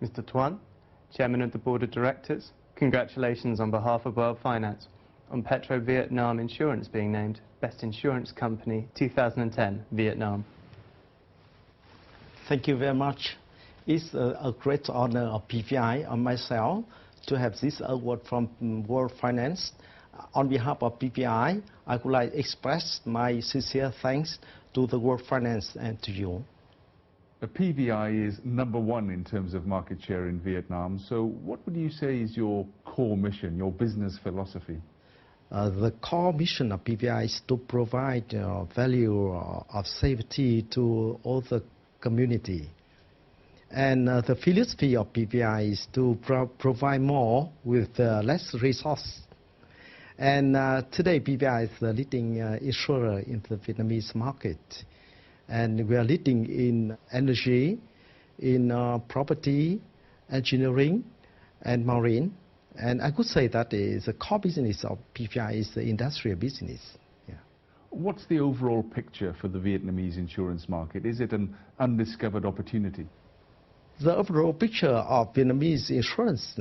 Mr. Toán, Chairman of the Board of Directors, congratulations on behalf of World Finance on Petro Vietnam Insurance being named Best Insurance Company 2010 Vietnam. Thank you very much. It's a great honor of PVI and myself to have this award from World Finance. On behalf of PVI, I would like to express my sincere thanks to the World Finance and to you. The PVI is #1 in terms of market share in Vietnam. So what would you say is your core mission, your business philosophy? The core mission of PVI is to provide value of safety to all the community. And the philosophy of PVI is to provide more with less resource. And today PVI is the leading insurer in the Vietnamese market. And we are leading in energy, in property, engineering, and marine. And I could say that the core business of PVI is the industrial business. Yeah. What's the overall picture for the Vietnamese insurance market? Is it an undiscovered opportunity? The overall picture of Vietnamese insurance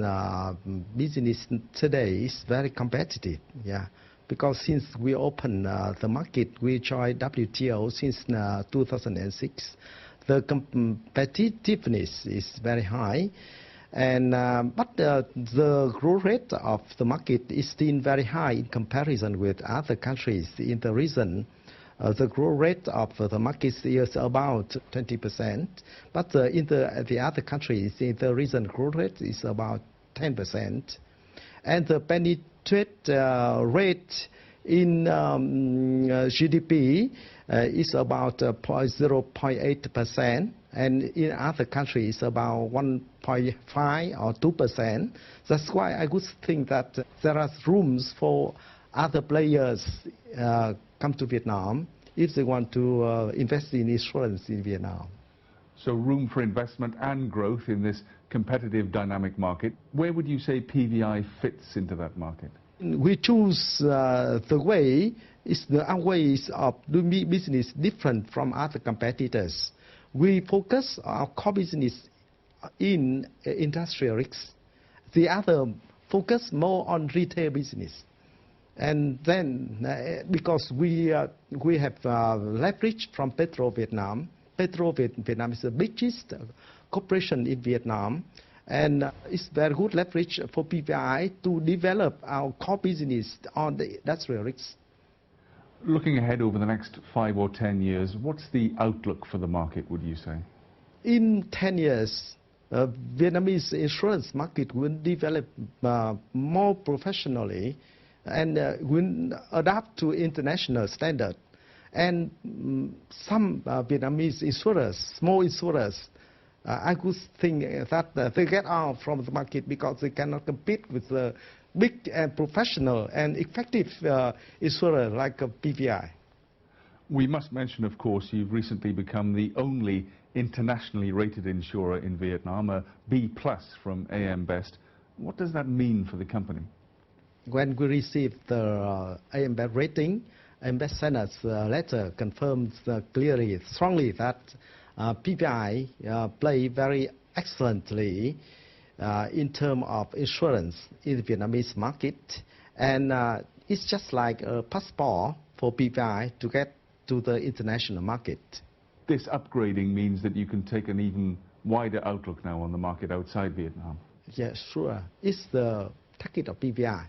business today is very competitive. Yeah. Because since we opened the market, we joined WTO since 2006, the competitiveness is very high. And, but the growth rate of the market is still very high in comparison with other countries in the region. The growth rate of the market is about 20%, but in the other countries in the region, growth rate is about 10%. And the penetration rate in GDP is about 0.8%, and in other countries it's about 1.5 or 2%. That's why I would think that there are rooms for other players come to Vietnam if they want to invest in insurance in Vietnam. So room for investment and growth in this competitive dynamic market. Where would you say PVI fits into that market? We choose the way, our ways of doing business different from other competitors. We focus our core business in industrial risks. The other focus more on retail business. And then because we have leverage from Petro Vietnam. Petro Vietnam is the biggest corporation in Vietnam, and it's very good leverage for PVI to develop our core business on the industrial risks. Looking ahead over the next 5 or 10 years, what's the outlook for the market, would you say? In 10 years, Vietnamese insurance market will develop more professionally and will adapt to international standard. And some Vietnamese insurers, small insurers, I could think that they get out from the market because they cannot compete with the big and professional and effective insurer like PVI. We must mention, of course, you've recently become the only internationally rated insurer in Vietnam, a B+ from AM Best. What does that mean for the company? When we received the AM Best rating, AM Best sent us a letter confirms clearly, strongly that PVI play very excellently in terms of insurance in the Vietnamese market, and it's just like a passport for PVI to get to the international market. This upgrading means that you can take an even wider outlook now on the market outside Vietnam. Yes, sure. It's the target of PVI.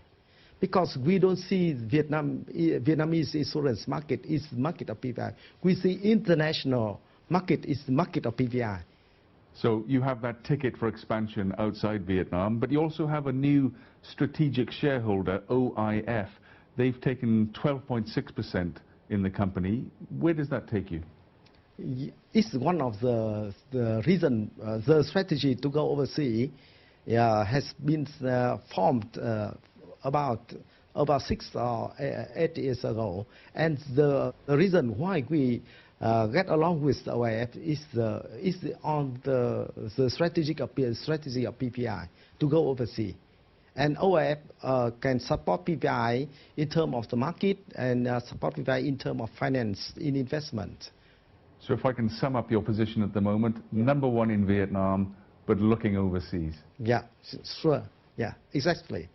Because we don't see Vietnamese insurance market is the market of PVI. We see international market is the market of PVI. So you have that ticket for expansion outside Vietnam, but you also have a new strategic shareholder, OIF. They've taken 12.6% in the company. Where does that take you? It's one of the reason, the strategy to go overseas has been formed about 6 or 8 years ago, and the reason why we get along with the OIF is on the strategy of PVI to go overseas, and OIF can support PVI in terms of the market and support PVI in terms of finance in investment. So if I can sum up your position at the moment, #1 in Vietnam, but looking overseas. Yeah, sure. Yeah, exactly.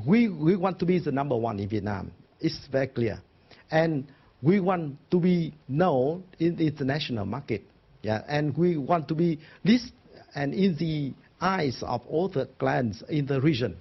We want to be the number one in Vietnam. It's very clear. And we want to be known in the international market. Yeah, and we want to be this and in the eyes of all the clients in the region.